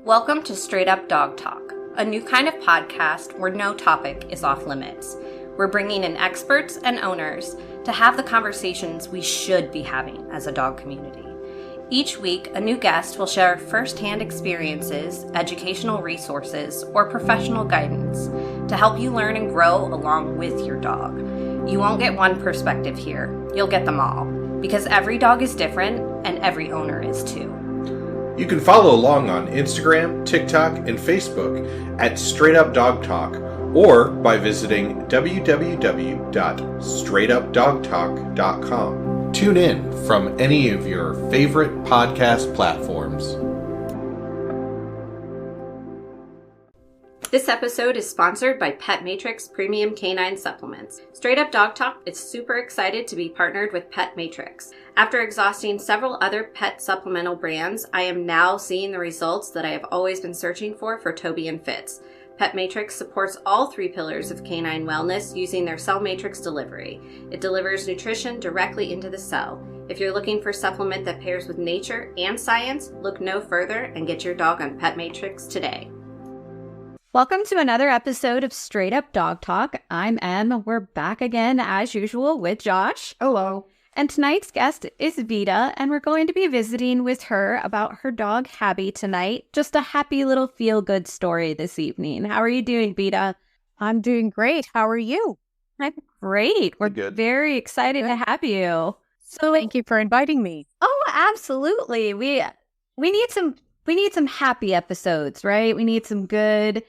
Welcome to Straight Up Dog Talk, a new kind of podcast where no topic is off limits. We're bringing in experts and owners to have the conversations we should be having as a dog community. Each week, a new guest will share firsthand experiences, educational resources, or professional guidance to help you learn and grow along with your dog. You won't get one perspective here, you'll get them all, because every dog is different and every owner is too. You can follow along on Instagram, TikTok, and Facebook at Straight Up Dog Talk, or by visiting www.straightupdogtalk.com. Tune in from any of your favorite podcast platforms. This episode is sponsored by Pet Matrix Premium Canine Supplements. Straight Up Dog Talk is super excited to be partnered with Pet Matrix. After exhausting several other pet supplemental brands, I am now seeing the results that I have always been searching for Toby and Fitz. Pet Matrix supports all three pillars of canine wellness using their cell matrix delivery. It delivers nutrition directly into the cell. If you're looking for a supplement that pairs with nature and science, look no further and get your dog on Pet Matrix today. Welcome to another episode of Straight Up Dog Talk. I'm Em. We're back again as usual with Josh. Hello. And tonight's guest is Veeta, and we're going to be visiting with her about her dog Habby tonight. Just a happy little feel-good story this evening. How are you doing, Veeta? I'm doing great. How are you? I'm great. We're Good. very excited to have you. So Thank you for inviting me. Oh, absolutely. We need some happy episodes, right? We need some good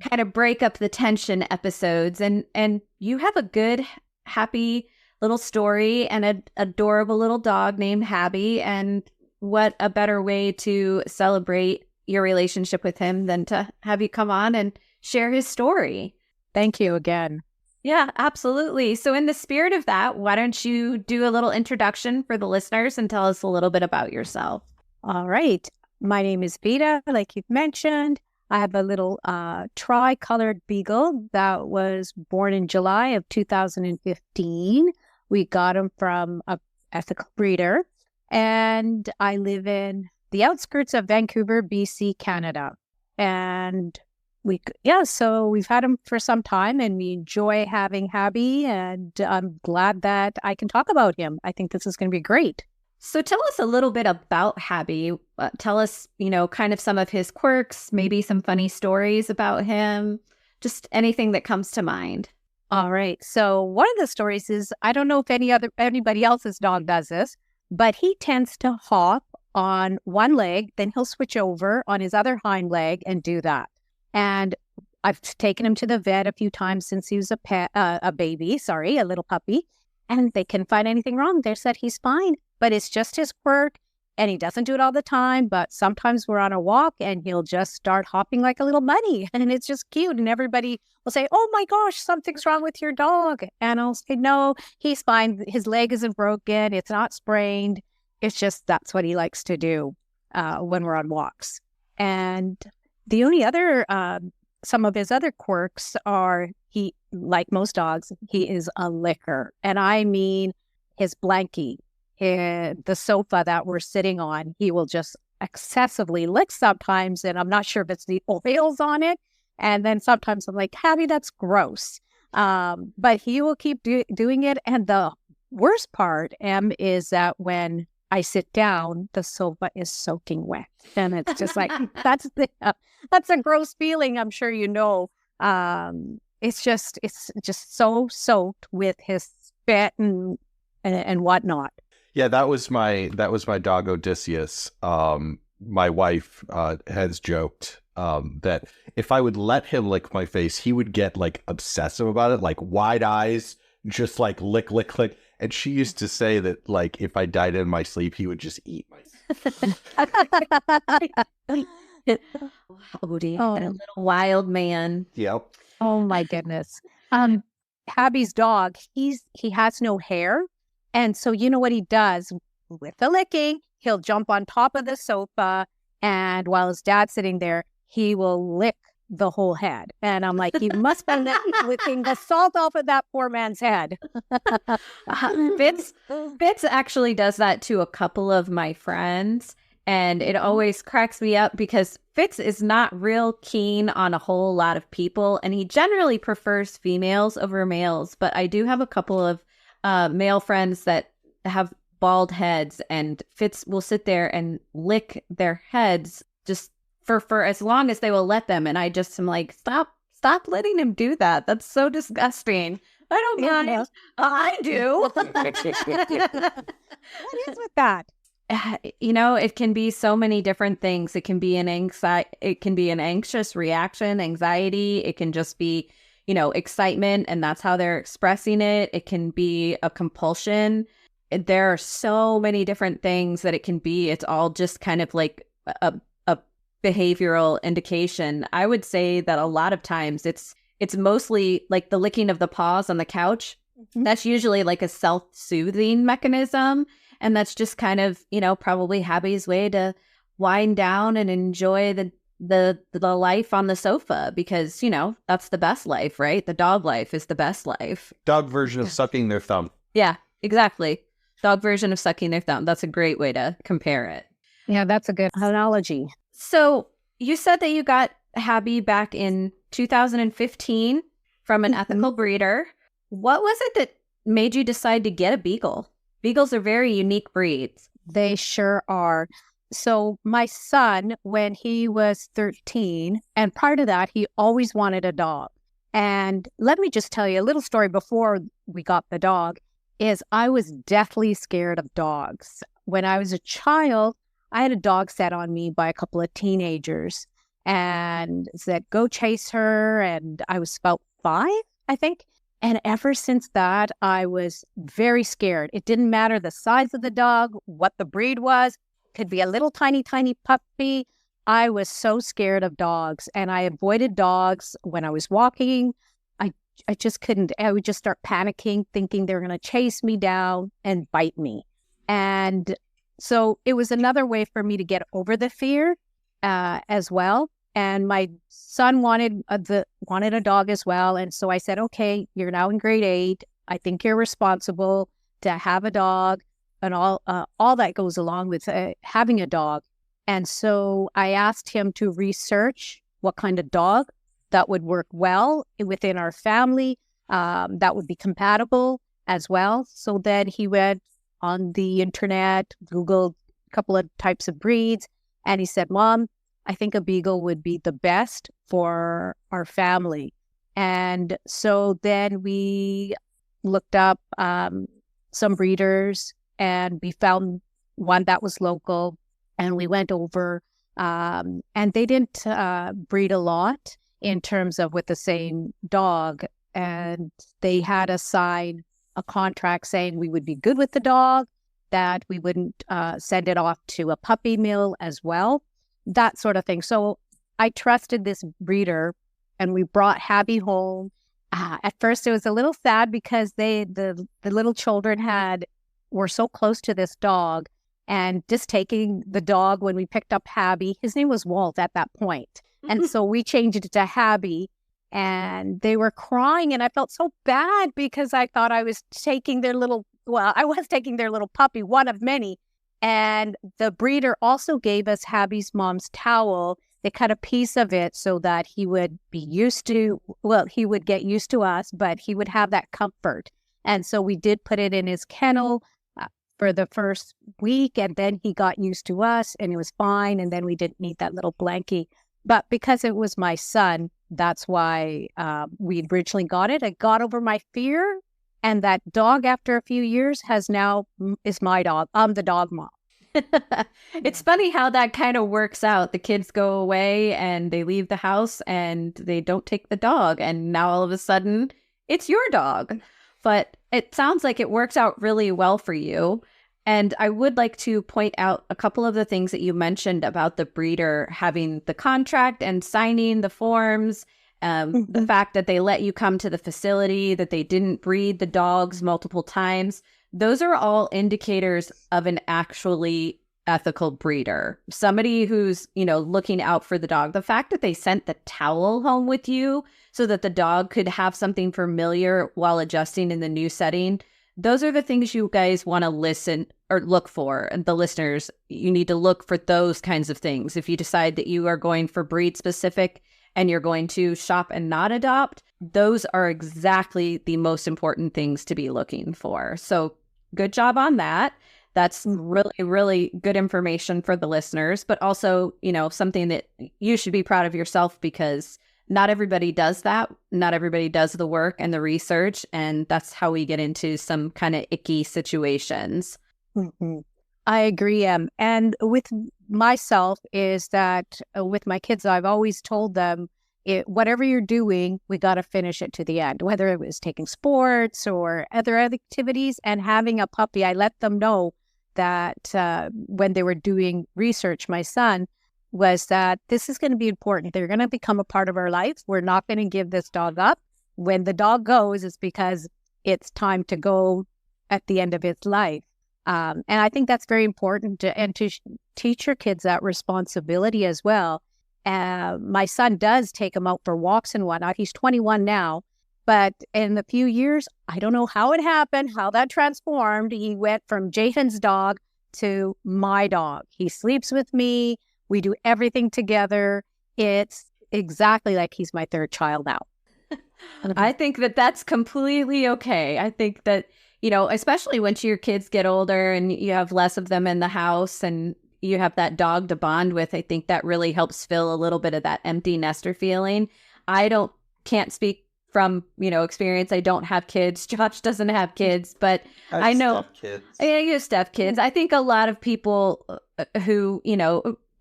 kind of break up the tension episodes, and you have a good happy little story and an adorable little dog named Habby, and what a better way to celebrate your relationship with him than to have you come on and share his story. Thank you again. Yeah, absolutely. So in the spirit of that, why don't you do a little introduction for the listeners and tell us a little bit about yourself? All right. My name is Veeta, like you've mentioned. I have a little tri-colored Beagle that was born in July of 2015. We got him from a ethical breeder, and I live in the outskirts of Vancouver, BC, Canada. And so we've had him for some time, and we enjoy having Habby, and I'm glad that I can talk about him. I think this is going to be great. So tell us a little bit about Habby. Tell us, kind of some of his quirks, maybe some funny stories about him, just anything that comes to mind. All right. So one of the stories is, I don't know if anybody else's dog does this, but he tends to hop on one leg, then he'll switch over on his other hind leg and do that. And I've taken him to the vet a few times since he was a little puppy, and they couldn't find anything wrong. They said he's fine, but it's just his quirk, and he doesn't do it all the time. But sometimes we're on a walk and he'll just start hopping like a little bunny, and it's just cute. And everybody will say, "Oh my gosh, something's wrong with your dog." And I'll say, "No, he's fine. His leg isn't broken. It's not sprained. It's just that's what he likes to do when we're on walks." And the only other, some of his other quirks are, he, like most dogs, he is a licker. And I mean his blankie, the sofa that we're sitting on, he will just excessively lick sometimes. And I'm not sure if it's the oils on it. And then sometimes I'm like, Habby, that's gross. But he will keep doing it. And the worst part, is that when I sit down, the sofa is soaking wet. And it's just like, that's a gross feeling, I'm sure you know. It's just so soaked with his spit and whatnot. Yeah, that was my dog Odysseus. My wife has joked that if I would let him lick my face, he would get like obsessive about it, like wide eyes, just like lick. And she used to say that, like, if I died in my sleep, he would just eat my Odie, a little wild man. Yep. Oh my goodness. Habby's dog, he has no hair. And so you know what he does with the licking? He'll jump on top of the sofa, and while his dad's sitting there, he will lick the whole head. And I'm like, you must be licking the salt off of that poor man's head. Fitz actually does that to a couple of my friends. And it always cracks me up because Fitz is not real keen on a whole lot of people, and he generally prefers females over males. But I do have a couple of male friends that have bald heads, and Fitz will sit there and lick their heads just for as long as they will let them. And I just am like, stop letting him do that. That's so disgusting. I don't mind. I do. What is with that? You know, it can be so many different things. It can be an anxious reaction, anxiety. It can just be, you know, excitement, and that's how they're expressing it. It can be a compulsion. There are so many different things that it can be. It's all just kind of like a behavioral indication. I would say that a lot of times it's mostly like the licking of the paws on the couch. Mm-hmm. That's usually like a self-soothing mechanism. And that's just kind of, you know, probably Habby's way to wind down and enjoy the life on the sofa, because, you know, that's the best life, right? The dog life is the best life. Dog version of sucking their thumb. Yeah, exactly. Dog version of sucking their thumb. That's a great way to compare it. Yeah, that's a good analogy. So you said that you got Habby back in 2015 from an ethical breeder. What was it that made you decide to get a Beagle? Beagles are very unique breeds. They sure are. So my son, when he was 13, and prior to that, he always wanted a dog. And let me just tell you a little story before we got the dog, is I was deathly scared of dogs. When I was a child, I had a dog set on me by a couple of teenagers and said, go chase her. And I was about 5, I think. And ever since that, I was very scared. It didn't matter the size of the dog, what the breed was. Could be a little tiny puppy. I was so scared of dogs, and I avoided dogs when I was walking. I just couldn't. I would just start panicking, thinking they were going to chase me down and bite me. And so it was another way for me to get over the fear as well. And my son wanted a dog as well. And so I said, okay, you're now in grade 8. I think you're responsible to have a dog and all that goes along with having a dog. And so I asked him to research what kind of dog that would work well within our family, that would be compatible as well. So then he went on the internet, Googled a couple of types of breeds, and he said, Mom, I think a Beagle would be the best for our family. And so then we looked up some breeders, and we found one that was local, and we went over, and they didn't breed a lot in terms of with the same dog. And they had us sign a contract saying we would be good with the dog, that we wouldn't send it off to a puppy mill as well. That sort of thing. So I trusted this breeder, and we brought Habby home. At first, it was a little sad because the little children were so close to this dog, and just taking the dog when we picked up Habby, his name was Walt at that point. And so we changed it to Habby, and they were crying, and I felt so bad because I thought I was taking their little puppy, one of many. And the breeder also gave us Habby's mom's towel. They cut a piece of it so that he would be he would get used to us, but he would have that comfort. And so we did put it in his kennel for the first week, and then he got used to us, and it was fine. And then we didn't need that little blankie. But because it was my son, that's why we originally got it. I got over my fear. And that dog, after a few years, is my dog. I'm the dog mom. It's funny how that kind of works out. The kids go away and they leave the house and they don't take the dog. And now all of a sudden, it's your dog. But it sounds like it works out really well for you. And I would like to point out a couple of the things that you mentioned about the breeder having the contract and signing the forms. The fact that they let you come to the facility, that they didn't breed the dogs multiple times, those are all indicators of an actually ethical breeder. Somebody who's, looking out for the dog. The fact that they sent the towel home with you so that the dog could have something familiar while adjusting in the new setting, those are the things you guys want to listen or look for, and the listeners, you need to look for those kinds of things. If you decide that you are going for breed specific and you're going to shop and not adopt, those are exactly the most important things to be looking for. So good job on that. That's really, really good information for the listeners, but also, something that you should be proud of yourself, because not everybody does that. Not everybody does the work and the research. And that's how we get into some kind of icky situations. Mm-hmm. I agree. And with myself is that with my kids, I've always told them, whatever you're doing, we got to finish it to the end, whether it was taking sports or other activities. And having a puppy, I let them know that when they were doing research, my son, was that this is going to be important. They're going to become a part of our life. We're not going to give this dog up. When the dog goes, it's because it's time to go at the end of its life. And I think that's very important to teach your kids that responsibility as well. My son does take him out for walks and whatnot. He's 21 now. But in a few years, I don't know how it happened, how that transformed. He went from Jaden's dog to my dog. He sleeps with me. We do everything together. It's exactly like he's my third child now. I think that that's completely okay. I think that, especially once your kids get older and you have less of them in the house and you have that dog to bond with, I think that really helps fill a little bit of that empty nester feeling. Can't speak from, experience. I don't have kids. Josh doesn't have kids, but I know you have step kids. I think a lot of people who,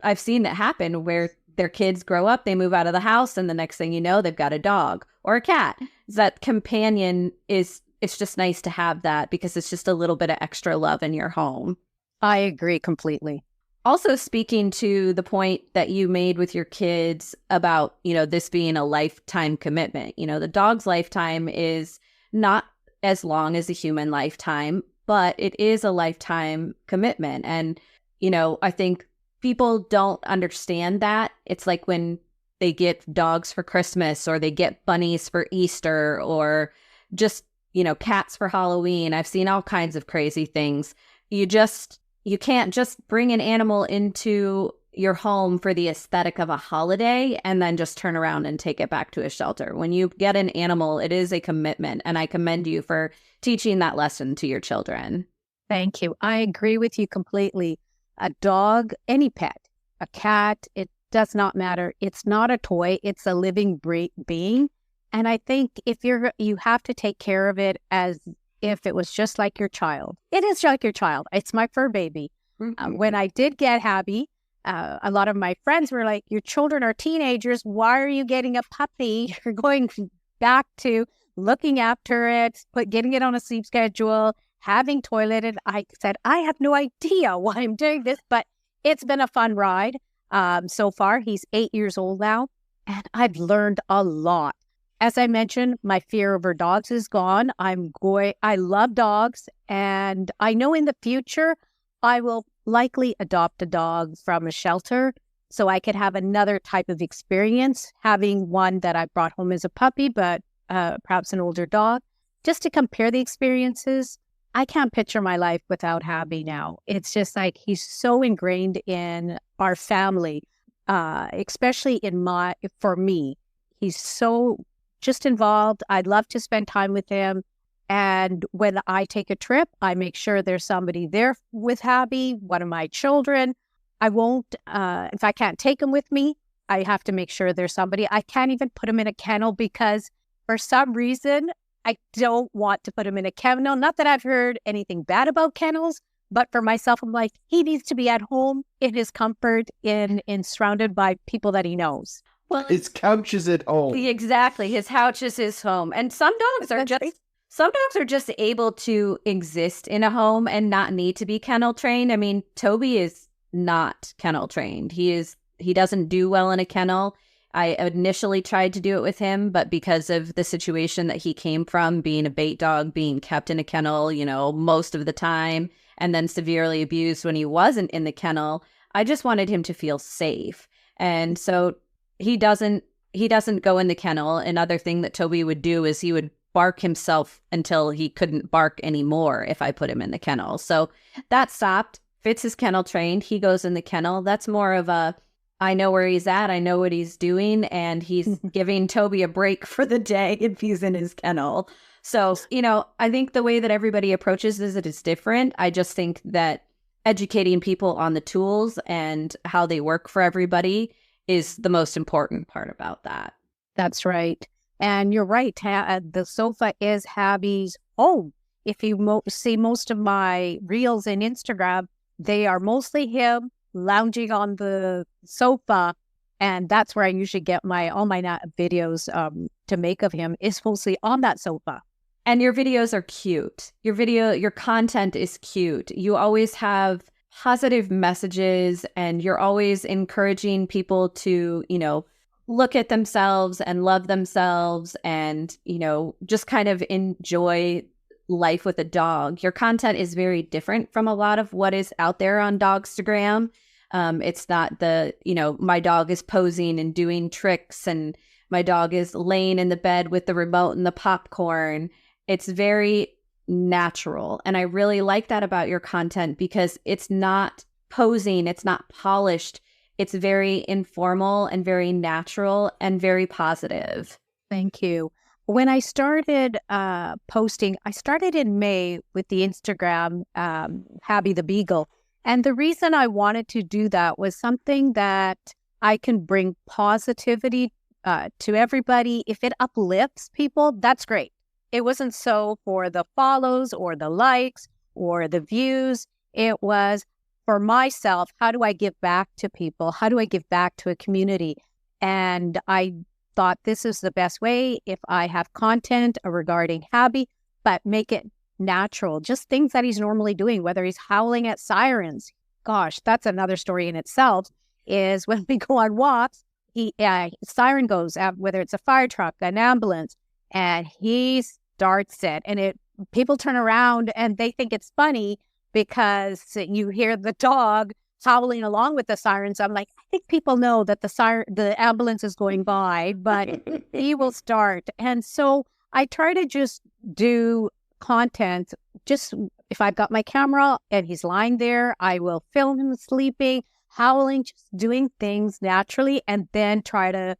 I've seen it happen where their kids grow up, they move out of the house, and the next thing you know, they've got a dog or a cat. That companion it's just nice to have that, because it's just a little bit of extra love in your home. I agree completely. Also, speaking to the point that you made with your kids about, this being a lifetime commitment, the dog's lifetime is not as long as a human lifetime, but it is a lifetime commitment. And, I think people don't understand that. It's like when they get dogs for Christmas, or they get bunnies for Easter, or just, cats for Halloween. I've seen all kinds of crazy things. You can't just bring an animal into your home for the aesthetic of a holiday and then just turn around and take it back to a shelter. When you get an animal, it is a commitment. And I commend you for teaching that lesson to your children. Thank you. I agree with you completely. A dog, any pet, a cat, it does not matter. It's not a toy. It's a living being. And I think you have to take care of it as if it was just like your child. It is like your child. It's my fur baby. Mm-hmm. When I did get Habby, a lot of my friends were like, your children are teenagers. Why are you getting a puppy? You're going back to looking after it, getting it on a sleep schedule, having toileted. I said, I have no idea why I'm doing this, but it's been a fun ride. So far, he's 8 years old now, and I've learned a lot. As I mentioned, my fear over dogs is gone. I love dogs, and I know in the future I will likely adopt a dog from a shelter so I could have another type of experience, having one that I brought home as a puppy, but perhaps an older dog, just to compare the experiences. I can't picture my life without Habby now. It's just like he's so ingrained in our family, especially for me. He's so just involved. I'd love to spend time with him. And when I take a trip, I make sure there's somebody there with Habby, one of my children. I won't, if I can't take him with me, I have to make sure there's somebody. I can't even put him in a kennel because for some reason, I don't want to put him in a kennel. Not that I've heard anything bad about kennels, but for myself, I'm like, he needs to be at home in his comfort, in surrounded by people that he knows. Well, his couch is at home. Exactly. His couch is his home. And some dogs are just able to exist in a home and not need to be kennel trained. I mean, Toby is not kennel trained. He doesn't do well in a kennel. I initially tried to do it with him, but because of the situation that he came from, being a bait dog, being kept in a kennel, most of the time, and then severely abused when he wasn't in the kennel, I just wanted him to feel safe. And so he doesn't go in the kennel. Another thing that Toby would do is he would bark himself until he couldn't bark anymore if I put him in the kennel. So that stopped. Fitz is kennel trained. He goes in the kennel. That's more of a, I know where he's at. I know what he's doing. And he's giving Toby a break for the day if he's in his kennel. So, I think the way that everybody approaches it is different. I just think that educating people on the tools and how they work for everybody is the most important part about that. That's right. And you're right. The sofa is Habby's home. If you see most of my reels in Instagram, they are mostly him lounging on the sofa. And that's where I usually get all my videos to make of him is mostly on that sofa. And your videos are cute. Your content is cute. You always have positive messages and you're always encouraging people to, look at themselves and love themselves and, just kind of enjoy life with a dog. Your content is very different from a lot of what is out there on Dogstagram. It's not my dog is posing and doing tricks and my dog is laying in the bed with the remote and the popcorn. It's very natural. And I really like that about your content because it's not posing, it's not polished. It's very informal and very natural and very positive. Thank you. When I started posting, I started in May with the Instagram Habby the Beagle. And the reason I wanted to do that was something that I can bring positivity to everybody. If it uplifts people, that's great. It wasn't so for the follows or the likes or the views. It was for myself. How do I give back to people? How do I give back to a community? And I thought this is the best way if I have content regarding Habby, but make it natural. Just things that he's normally doing, whether he's howling at sirens. Gosh, that's another story in itself, is when we go on walks, siren goes, whether it's a fire truck, an ambulance, and he starts it. And people turn around and they think it's funny because you hear the dog howling along with the sirens. I'm like, I think people know that the ambulance is going by, but he will start. And so I try to just do content. Just if I've got my camera and he's lying there, I will film him sleeping, howling, just doing things naturally, and then try to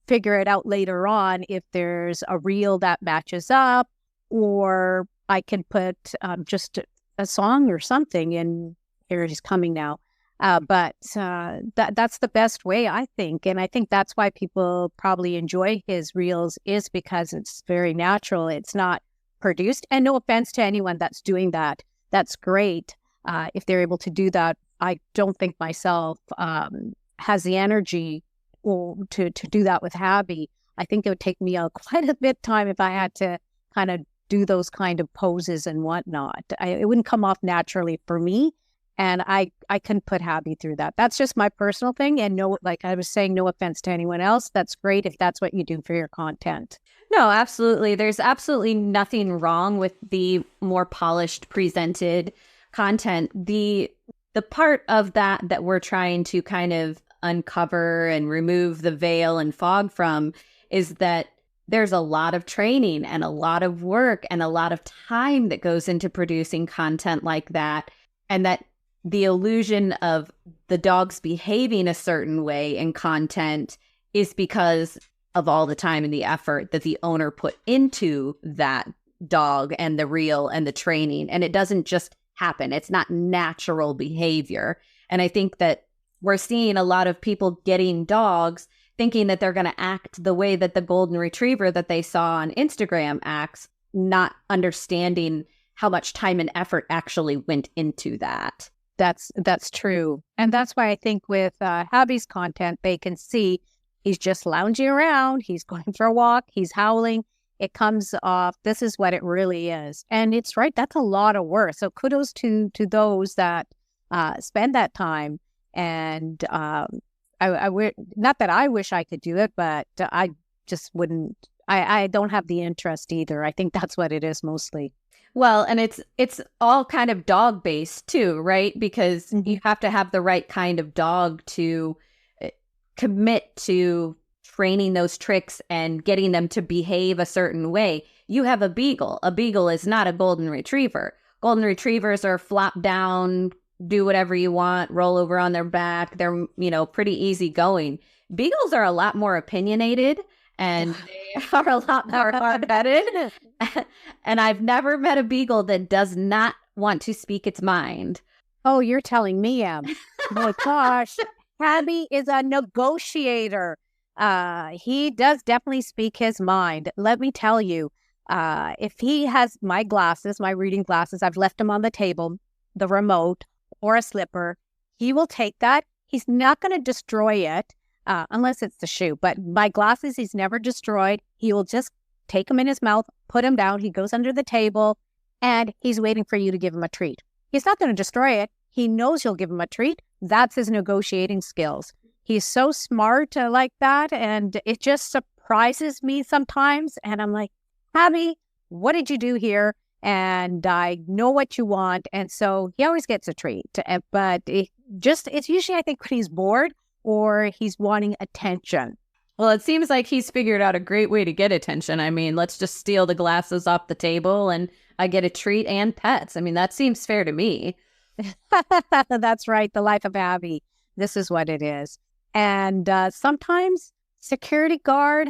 figure it out later on if there's a reel that matches up, or I can put just a song or something. And here he's coming now. But that's the best way, I think. And I think that's why people probably enjoy his reels, is because it's very natural. It's not produced. And no offense to anyone that's doing that. That's great. If they're able to do that. I don't think myself has the energy to do that with Habby. I think it would take me quite a bit of time if I had to kind of do those kind of poses and whatnot. It wouldn't come off naturally for me. And I couldn't put Habby through that. That's just my personal thing. And like I was saying, no offense to anyone else. That's great if that's what you do for your content. No, absolutely. There's absolutely nothing wrong with the more polished, presented content. The part of that we're trying to kind of uncover and remove the veil and fog from is that there's a lot of training and a lot of work and a lot of time that goes into producing content like that. And that the illusion of the dogs behaving a certain way in content is because of all the time and the effort that the owner put into that dog and the reel and the training. And it doesn't just happen. It's not natural behavior. And I think that we're seeing a lot of people getting dogs thinking that they're going to act the way that the golden retriever that they saw on Instagram acts, not understanding how much time and effort actually went into that. That's true. And that's why I think with Habby's content, they can see he's just lounging around. He's going for a walk. He's howling. It comes off. This is what it really is. And it's right. That's a lot of work. So kudos to those that spend that time. And not that I wish I could do it, but I just wouldn't. I don't have the interest either. I think that's what it is mostly. Well, and it's all kind of dog based too, right? Because you have to have the right kind of dog to commit to training those tricks and getting them to behave a certain way. You have a Beagle. A Beagle is not a golden retriever. Golden retrievers are flop down, do whatever you want, roll over on their back. They're, pretty easygoing. Beagles are a lot more opinionated and they are a lot more hard-headed. And I've never met a Beagle that does not want to speak its mind. Oh, you're telling me, Em. Oh my gosh. Habby is a negotiator. He does definitely speak his mind. Let me tell you, if he has my glasses, my reading glasses, I've left them on the table, the remote or a slipper, he will take that. He's not going to destroy it unless it's the shoe. But my glasses, he's never destroyed. He will just take them in his mouth, put them down. He goes under the table and he's waiting for you to give him a treat. He's not going to destroy it. He knows you'll give him a treat. That's his negotiating skills. He's so smart like that. And it just surprises me sometimes. And I'm like, Habby, what did you do here? And I know what you want. And so he always gets a treat. But it's usually, I think, when he's bored or he's wanting attention. Well, it seems like he's figured out a great way to get attention. I mean, let's just steal the glasses off the table and I get a treat and pets. I mean, that seems fair to me. That's right. The life of Habby. This is what it is. And sometimes security guard,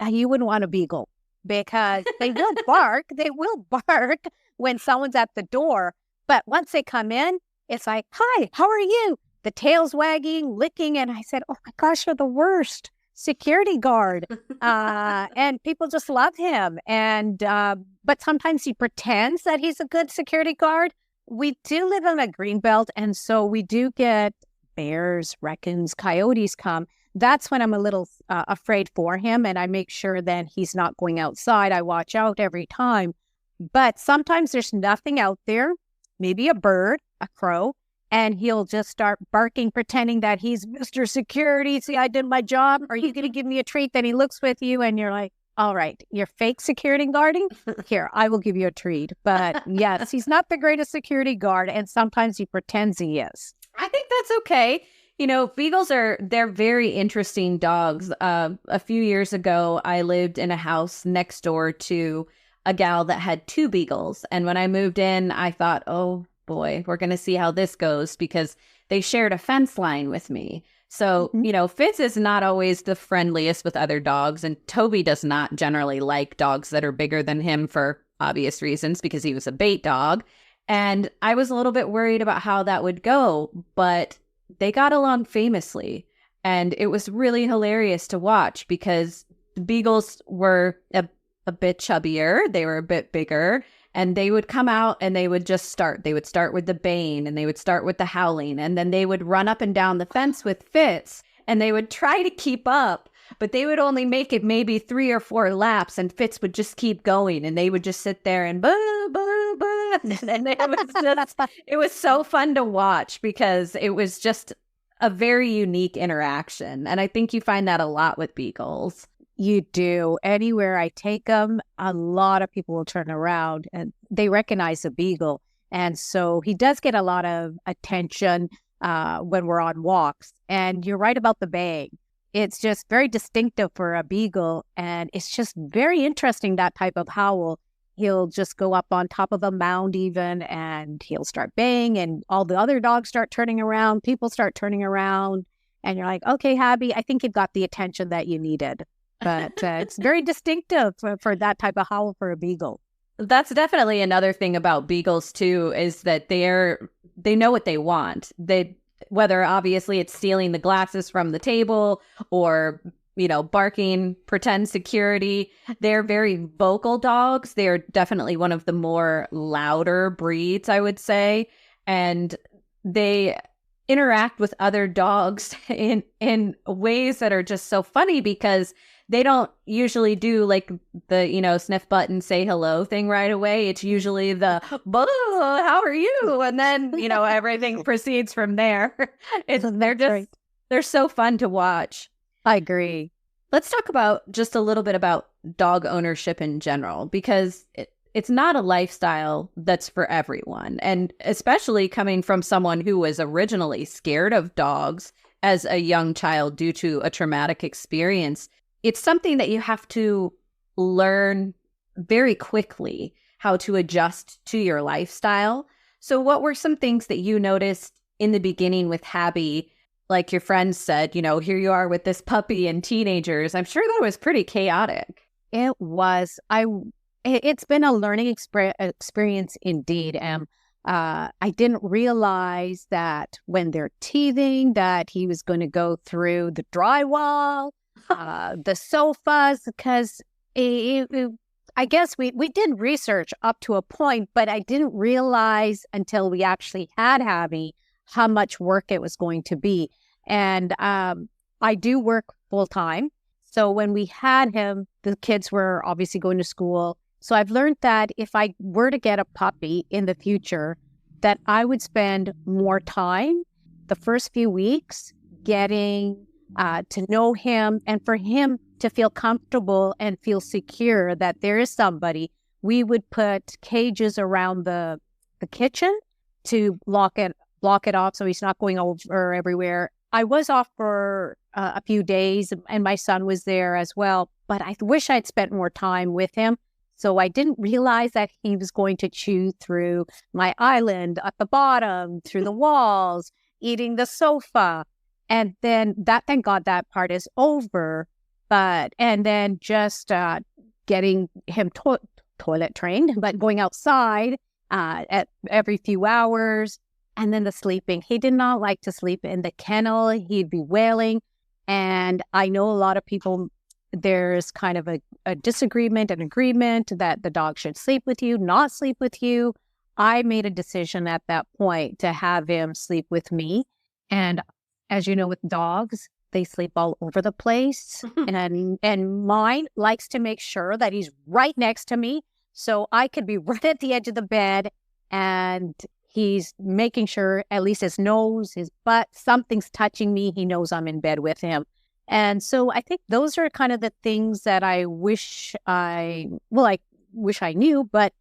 you wouldn't want a Beagle because they will bark. They will bark when someone's at the door. But once they come in, it's like, hi, how are you? The tail's wagging, licking. And I said, oh my gosh, you're the worst security guard. And people just love him. And but sometimes he pretends that he's a good security guard. We do live on a green belt, and so we do get bears, raccoons, coyotes come. That's when I'm a little afraid for him, and I make sure that he's not going outside. I watch out every time. But sometimes there's nothing out there, maybe a bird, a crow, and he'll just start barking, pretending that he's Mr. Security. See, I did my job. Are you going to give me a treat? Then he looks with you, and you're like, all right, you're fake security guarding? Here, I will give you a treat. But yes, he's not the greatest security guard, and sometimes he pretends he is. I think that's okay. Beagles they're very interesting dogs. A few years ago, I lived in a house next door to a gal that had 2 Beagles. And when I moved in, I thought, oh boy, we're going to see how this goes because they shared a fence line with me. So, Fitz is not always the friendliest with other dogs, and Toby does not generally like dogs that are bigger than him for obvious reasons because he was a bait dog. And I was a little bit worried about how that would go, but they got along famously. And it was really hilarious to watch because the Beagles were a bit chubbier, they were a bit bigger, and they would come out and they would just start. They would start with the baying and they would start with the howling. And then they would run up and down the fence with Fitz and they would try to keep up, but they would only make it maybe 3 or 4 laps and Fitz would just keep going. And they would just sit there and boo, boo, boo. And it was so fun to watch because it was just a very unique interaction. And I think you find that a lot with Beagles. You do. Anywhere I take them, a lot of people will turn around and they recognize a Beagle. And so he does get a lot of attention when we're on walks. And you're right about the baying. It's just very distinctive for a Beagle. And it's just very interesting, that type of howl. He'll just go up on top of a mound even and he'll start baying and all the other dogs start turning around. People start turning around. And you're like, okay, Habby, I think you've got the attention that you needed. But it's very distinctive for that type of howl for a Beagle. That's definitely another thing about Beagles, too, is that they know what they want. Whether obviously it's stealing the glasses from the table or, barking, pretend security. They're very vocal dogs. They're definitely one of the more louder breeds, I would say. And they interact with other dogs in ways that are just so funny because they don't usually do like the, sniff butt and say hello thing right away. It's usually the, how are you? And then, everything proceeds from there. They're so fun to watch. I agree. Let's talk about just a little bit about dog ownership in general, because it's not a lifestyle that's for everyone. And especially coming from someone who was originally scared of dogs as a young child due to a traumatic experience, it's something that you have to learn very quickly how to adjust to your lifestyle. So what were some things that you noticed in the beginning with Habby? Like your friends said, here you are with this puppy and teenagers. I'm sure that was pretty chaotic. It was. It's been a learning experience indeed. I didn't realize that when they're teething that he was going to go through the drywall, the sofas, because I guess we did research up to a point, but I didn't realize until we actually had Habby how much work it was going to be. And I do work full time. So when we had him, the kids were obviously going to school. So I've learned that if I were to get a puppy in the future, that I would spend more time the first few weeks getting to know him, and for him to feel comfortable and feel secure that there is somebody. We would put cages around the kitchen to block it off so he's not going over everywhere. I was off for a few days, and my son was there as well, but I wish I'd spent more time with him. So I didn't realize that he was going to chew through my island at the bottom, through the walls, eating the sofa. And then thank God that part is over. And then just getting him toilet trained, but going outside at every few hours. And then the sleeping. He did not like to sleep in the kennel. He'd be wailing. And I know a lot of people, there's kind of a disagreement, an agreement that the dog should sleep with you, not sleep with you. I made a decision at that point to have him sleep with me. And as you know, with dogs, they sleep all over the place. and mine likes to make sure that he's right next to me. So I could be right at the edge of the bed, and he's making sure at least his nose, his butt, something's touching me. He knows I'm in bed with him. And so I think those are kind of the things that I wish I knew, but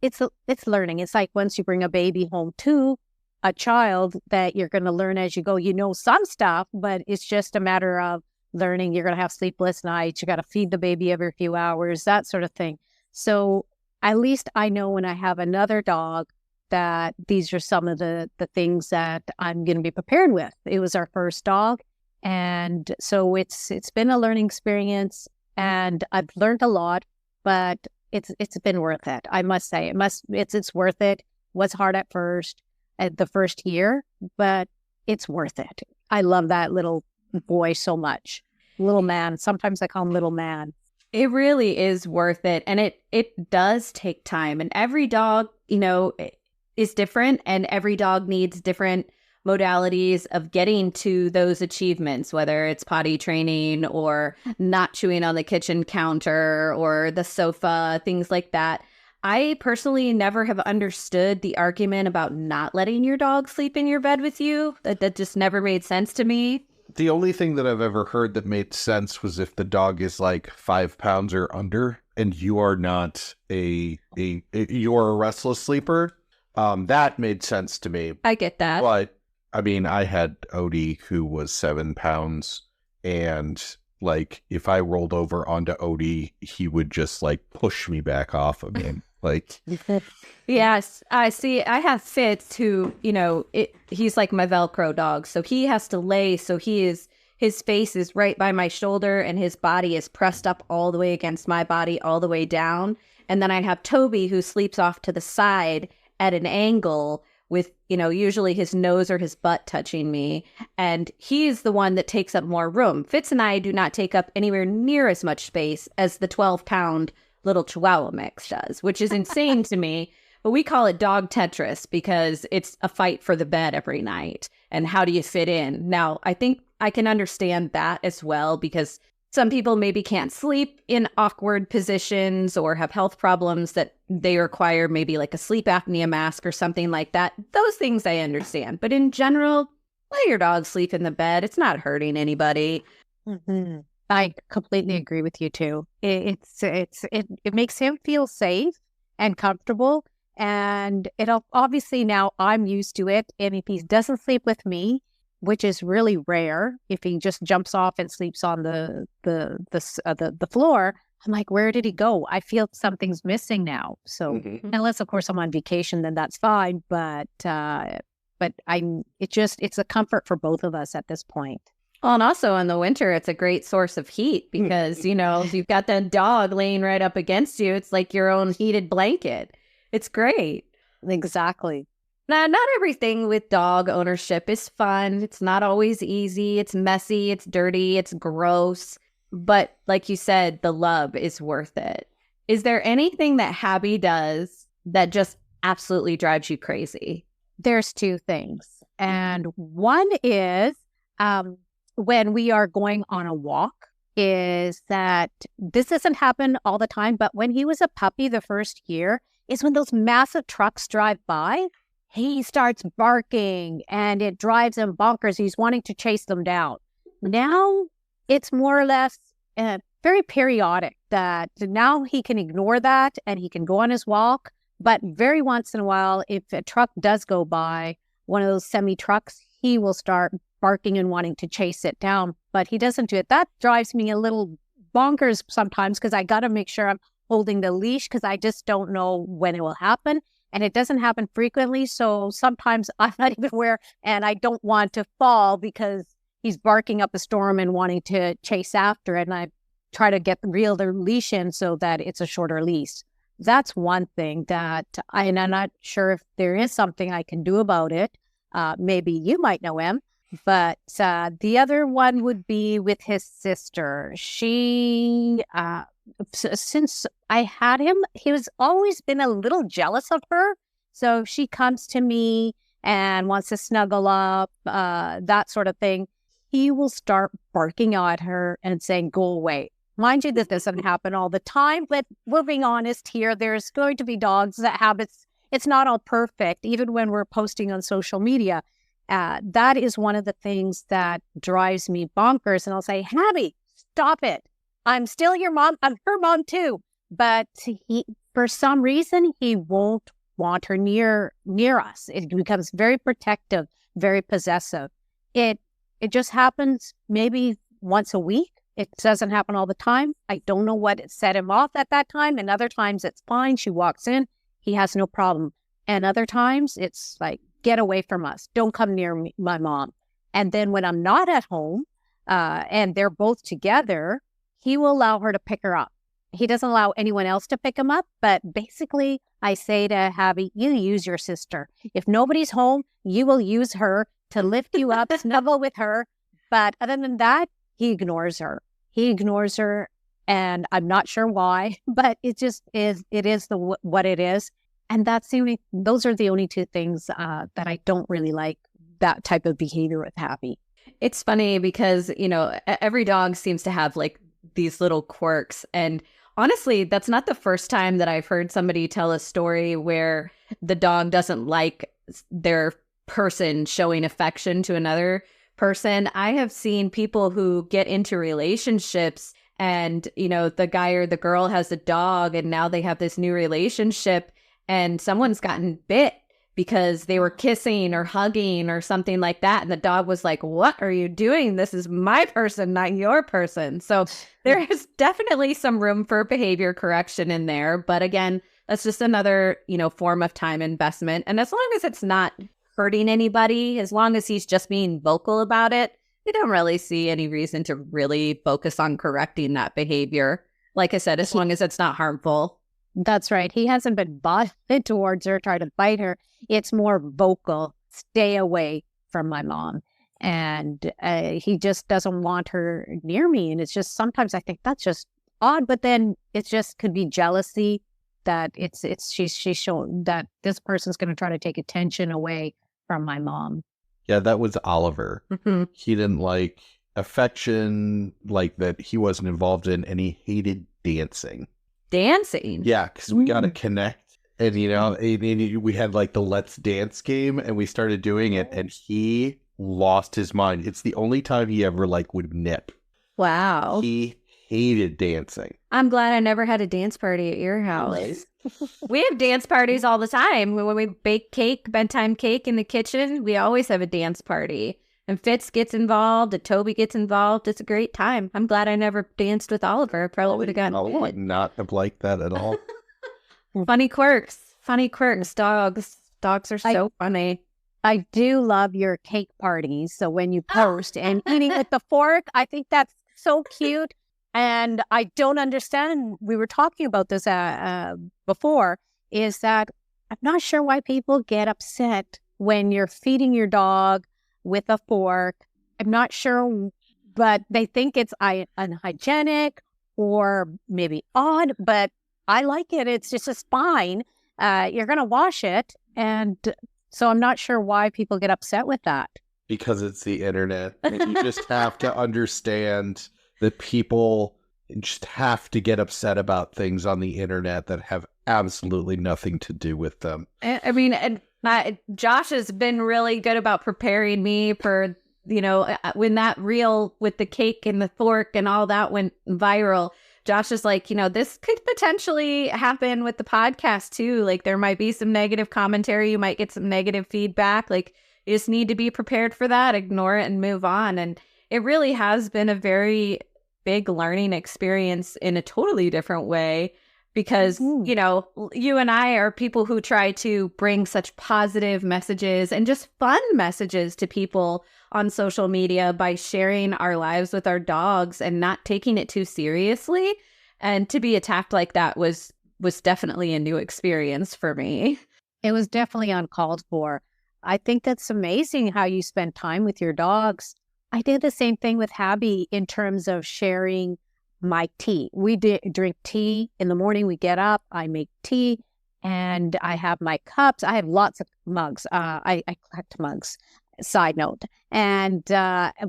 it's learning. It's like once you bring a baby home to a child, that you're going to learn as you go. You know some stuff, but it's just a matter of learning. You're going to have sleepless nights. You got to feed the baby every few hours, that sort of thing. So at least I know when I have another dog that these are some of the things that I'm going to be prepared with. It was our first dog. And so it's been a learning experience, and I've learned a lot, but it's been worth it. I must say it's worth it. Was hard at first, at the first year, but it's worth it. I love that little boy so much. Little man. Sometimes I call him little man. It really is worth it. And it does take time. And every dog, is different, and every dog needs different modalities of getting to those achievements, whether it's potty training or not chewing on the kitchen counter or the sofa, things like that. I personally never have understood the argument about not letting your dog sleep in your bed with you. That just never made sense to me. The only thing that I've ever heard that made sense was if the dog is like 5 pounds or under and you are not you're a restless sleeper. That made sense to me. I get that. But I mean, I had Odie who was 7 pounds, and like if I rolled over onto Odie, he would just like push me back off of him. Like, yes, I see. I have Fitz who, he's like my Velcro dog. So he has to lay. So his face is right by my shoulder, and his body is pressed up all the way against my body, all the way down. And then I have Toby who sleeps off to the side at an angle with, usually his nose or his butt touching me. And he's the one that takes up more room. Fitz and I do not take up anywhere near as much space as the 12-pound little Chihuahua mix does, which is insane to me. But we call it dog Tetris because it's a fight for the bed every night. And how do you fit in? Now, I think I can understand that as well, because some people maybe can't sleep in awkward positions or have health problems that they require maybe like a sleep apnea mask or something like that. Those things I understand. But in general, let your dog sleep in the bed. It's not hurting anybody. Mm-hmm. I completely agree with you too. It makes him feel safe and comfortable. And it'll obviously now I'm used to it. And if he doesn't sleep with me, which is really rare. If he just jumps off and sleeps on the floor, I'm like, where did he go? I feel something's missing now. So unless, of course, I'm on vacation, then that's fine. But it's a comfort for both of us at this point. Well, and also in the winter, it's a great source of heat because, you've got that dog laying right up against you. It's like your own heated blanket. It's great. Exactly. Now, not everything with dog ownership is fun. It's not always easy. It's messy. It's dirty. It's gross. But like you said, the love is worth it. Is there anything that Habby does that just absolutely drives you crazy? There's two things. And one is when we are going on a walk, is that this doesn't happen all the time, but when he was a puppy the first year is when those massive trucks drive by, he starts barking and it drives him bonkers. He's wanting to chase them down. Now it's more or less very periodic that now he can ignore that and he can go on his walk. But very once in a while, if a truck does go by, one of those semi-trucks, he will start barking and wanting to chase it down. But he doesn't do it. That drives me a little bonkers sometimes because I got to make sure I'm holding the leash because I just don't know when it will happen. And it doesn't happen frequently. So sometimes I'm not even aware and I don't want to fall because he's barking up a storm and wanting to chase after it. And I try to reel the leash in so that it's a shorter leash. That's one thing that and I'm not sure if there is something I can do about it. Maybe you might know him. But the other one would be with his sister. She, since I had him, he was always been a little jealous of her. So she comes to me and wants to snuggle up, that sort of thing. He will start barking at her and saying, go away. Mind you, this doesn't happen all the time, but we're being honest here. There's going to be dogs that have it's not all perfect, even when we're posting on social media. That is one of the things that drives me bonkers. And I'll say, Habby, stop it. I'm still your mom. I'm her mom too. But for some reason, he won't want her near us. It becomes very protective, very possessive. It just happens maybe once a week. It doesn't happen all the time. I don't know what set him off at that time. And other times it's fine. She walks in. He has no problem. And other times it's like, get away from us. Don't come near me, my mom. And then when I'm not at home and they're both together, he will allow her to pick her up. He doesn't allow anyone else to pick him up. But basically, I say to Habby, you use your sister. If nobody's home, you will use her to lift you up, snuggle with her. But other than that, he ignores her. He ignores her. And I'm not sure why, but it just is. It is what it is. And those are the only two things that I don't really like that type of behavior with Habby. It's funny because, every dog seems to have like these little quirks. And honestly, that's not the first time that I've heard somebody tell a story where the dog doesn't like their person showing affection to another person. I have seen people who get into relationships and, the guy or the girl has a dog and now they have this new relationship. And someone's gotten bit because they were kissing or hugging or something like that. And the dog was like, what are you doing? This is my person, not your person. So there is definitely some room for behavior correction in there. But again, that's just another, form of time investment. And as long as it's not hurting anybody, as long as he's just being vocal about it, you don't really see any reason to really focus on correcting that behavior. Like I said, as long as it's not harmful. That's right. He hasn't been violent towards her, trying to bite her. It's more vocal. Stay away from my mom. And he just doesn't want her near me. And it's just sometimes I think that's just odd. But then it just could be jealousy that she's shown that this person's going to try to take attention away from my mom. Yeah, that was Oliver. Mm-hmm. He didn't like affection like that. He wasn't involved in, and he hated dancing. Dancing? Yeah, because we got to connect. And, we had like the Let's Dance game and we started doing it and he lost his mind. It's the only time he ever would nip. Wow. He hated dancing. I'm glad I never had a dance party at your house. We have dance parties all the time. When we bake cake, bedtime cake in the kitchen, we always have a dance party. and Fitz gets involved and Toby gets involved. It's a great time. I'm glad I never danced with Oliver. I probably would have gotten I would not have liked that at all. Funny quirks. Dogs are so funny. I do love your cake parties. So when you post and eating with the fork, I think that's so cute. And I don't understand. We were talking about this before, is that I'm not sure why people get upset when you're feeding your dog with a fork. I'm not sure, but they think it's unhygienic or maybe odd, but I like it. It's just fine. You're going to wash it. And so I'm not sure why people get upset with that. Because it's the internet. And you just have to understand that people just have to get upset about things on the internet that have absolutely nothing to do with them. I mean, and Josh has been really good about preparing me for, when that reel with the cake and the fork and all that went viral. Josh is like, this could potentially happen with the podcast too. Like, there might be some negative commentary. You might get some negative feedback. Like, you just need to be prepared for that, ignore it and move on. And it really has been a very big learning experience in a totally different way because, you and I are people who try to bring such positive messages and just fun messages to people on social media by sharing our lives with our dogs and not taking it too seriously. And to be attacked like that was definitely a new experience for me. It was definitely uncalled for. I think that's amazing how you spend time with your dogs. I did the same thing with Habby in terms of sharing my tea. We drink tea in the morning. We get up, I make tea, and I have my cups. I have lots of mugs. I collect mugs. Side note. And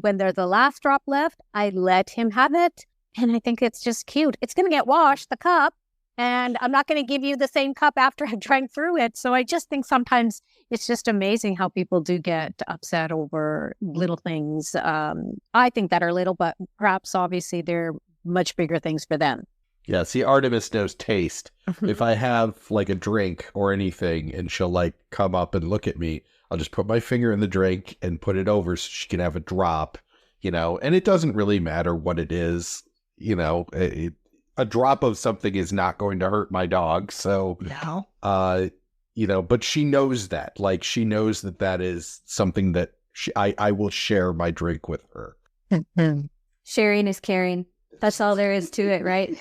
when there's the last drop left, I let him have it. And I think it's just cute. It's going to get washed, the cup. And I'm not going to give you the same cup after I've drank through it. So I just think sometimes it's just amazing how people do get upset over little things. I think that are little, but perhaps obviously they're much bigger things for them. Yeah, see, Artemis knows taste. If I have like a drink or anything and she'll like come up and look at me, I'll just put my finger in the drink and put it over so she can have a drop, and it doesn't really matter what it is, a drop of something is not going to hurt my dog. So, but she knows that, like, she knows that is something that I will share my drink with her. Sharing is caring. That's all there is to it, right?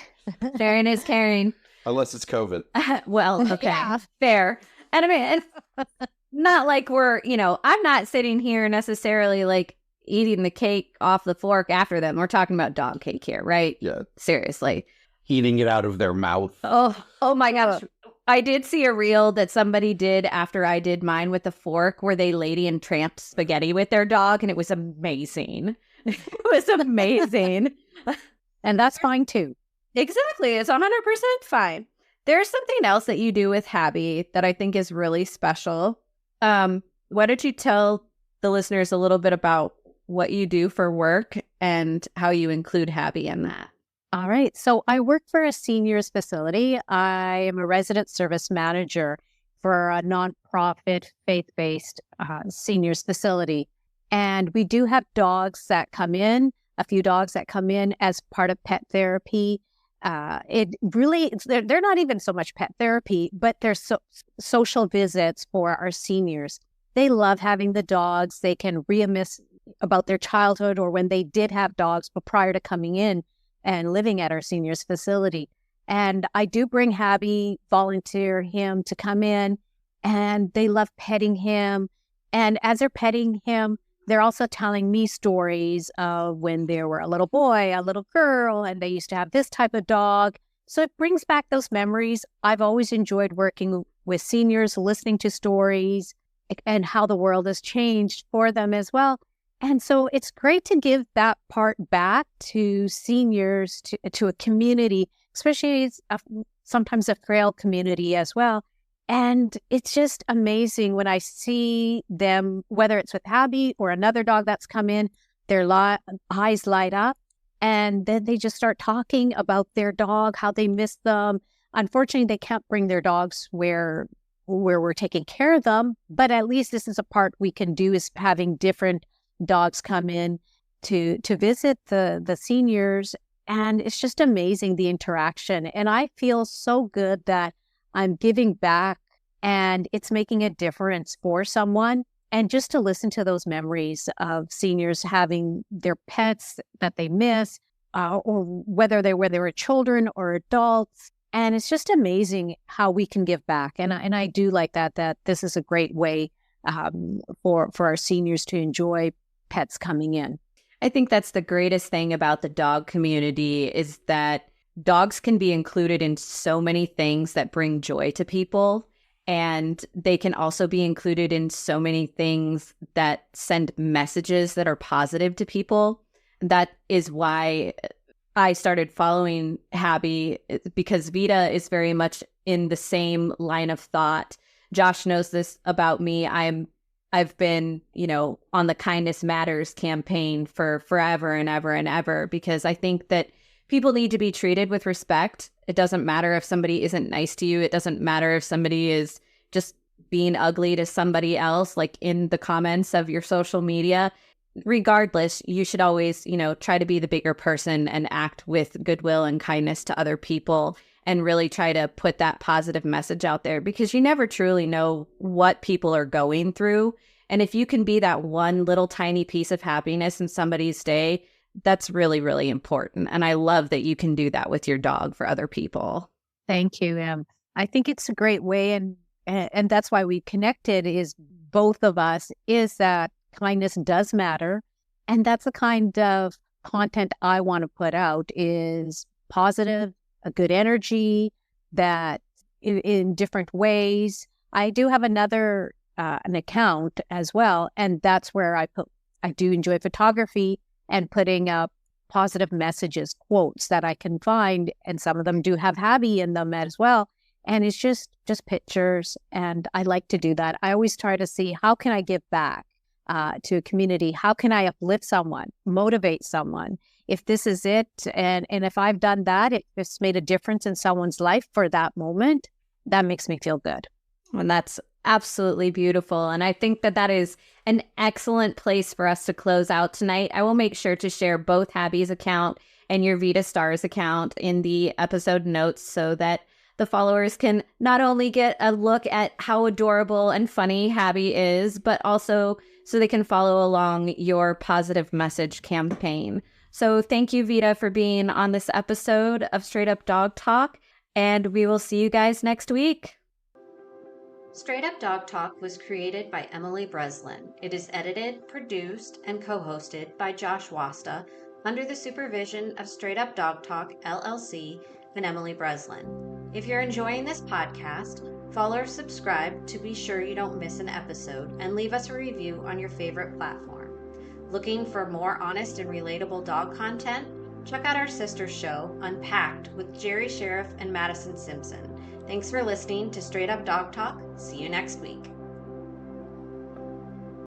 Sharing is caring. Unless it's COVID. Well, okay. Yeah. Fair. And I mean, it's not like we're, I'm not sitting here necessarily like eating the cake off the fork after them. We're talking about dog cake here, right? Yeah. Seriously. Eating it out of their mouth. Oh my gosh. I did see a reel that somebody did after I did mine with the fork where they lady and tramped spaghetti with their dog, and it was amazing. It was amazing. And that's fine too. Exactly. It's 100% fine. There's something else that you do with Habby that I think is really special. Why don't you tell the listeners a little bit about what you do for work and how you include Habby in that? All right. So I work for a seniors facility. I am a resident service manager for a nonprofit, faith-based seniors facility. And we do have dogs that come in, a few dogs that come in as part of pet therapy. They're not even so much pet therapy, but they're social visits for our seniors. They love having the dogs. They can reminisce about their childhood or when they did have dogs, but prior to coming in and living at our seniors facility. And I do bring Habby, volunteer him to come in, and they love petting him. And as they're petting him, they're also telling me stories of when they were a little boy, a little girl, and they used to have this type of dog. So it brings back those memories. I've always enjoyed working with seniors, listening to stories and how the world has changed for them as well. And so it's great to give that part back to seniors, to a community, especially sometimes a frail community as well. And it's just amazing when I see them, whether it's with Habby or another dog that's come in, their eyes light up, and then they just start talking about their dog, how they miss them. Unfortunately, they can't bring their dogs where we're taking care of them, but at least this is a part we can do, is having different dogs come in to visit the seniors, and it's just amazing, the interaction. And I feel so good that I'm giving back and it's making a difference for someone. And just to listen to those memories of seniors having their pets that they miss, or whether they were children or adults. And it's just amazing how we can give back. And I do like that this is a great way for our seniors to enjoy pets coming in. I think that's the greatest thing about the dog community is that dogs can be included in so many things that bring joy to people. And they can also be included in so many things that send messages that are positive to people. That is why I started following Habby, because Veeta is very much in the same line of thought. Josh knows this about me. I've been, on the Kindness Matters campaign for forever and ever and ever, because I think that people need to be treated with respect. It doesn't matter if somebody isn't nice to you. It doesn't matter if somebody is just being ugly to somebody else, like in the comments of your social media. Regardless, you should always, try to be the bigger person and act with goodwill and kindness to other people, and really try to put that positive message out there, because you never truly know what people are going through. And if you can be that one little tiny piece of happiness in somebody's day, that's really, really important. And I love that you can do that with your dog for other people. Thank you, Em. I think it's a great way, and that's why we connected, is both of us, is that kindness does matter. And that's the kind of content I want to put out, is positive, a good energy, that in different ways. I do have another an account as well, and that's where I do enjoy photography and putting up positive messages, quotes that I can find, and some of them do have Habby in them as well. And it's just pictures, and I like to do that. I always try to see, how can I give back to a community? How can I uplift someone, motivate someone? If this is it, and if I've done that, it's made a difference in someone's life for that moment, that makes me feel good. And that's absolutely beautiful. And I think that is an excellent place for us to close out tonight. I will make sure to share both Habby's account and your Veeta Stars account in the episode notes, so that the followers can not only get a look at how adorable and funny Habby is, but also so they can follow along your positive message campaign. So thank you, Veeta, for being on this episode of Straight Up Dog Talk, and we will see you guys next week. Straight Up Dog Talk was created by Emily Breslin. It is edited, produced, and co-hosted by Josh Wasta under the supervision of Straight Up Dog Talk, LLC, and Emily Breslin. If you're enjoying this podcast, follow or subscribe to be sure you don't miss an episode, and leave us a review on your favorite platform. Looking for more honest and relatable dog content? Check out our sister show, Unpacked, with Jerry Sheriff and Madison Simpson. Thanks for listening to Straight Up Dog Talk. See you next week.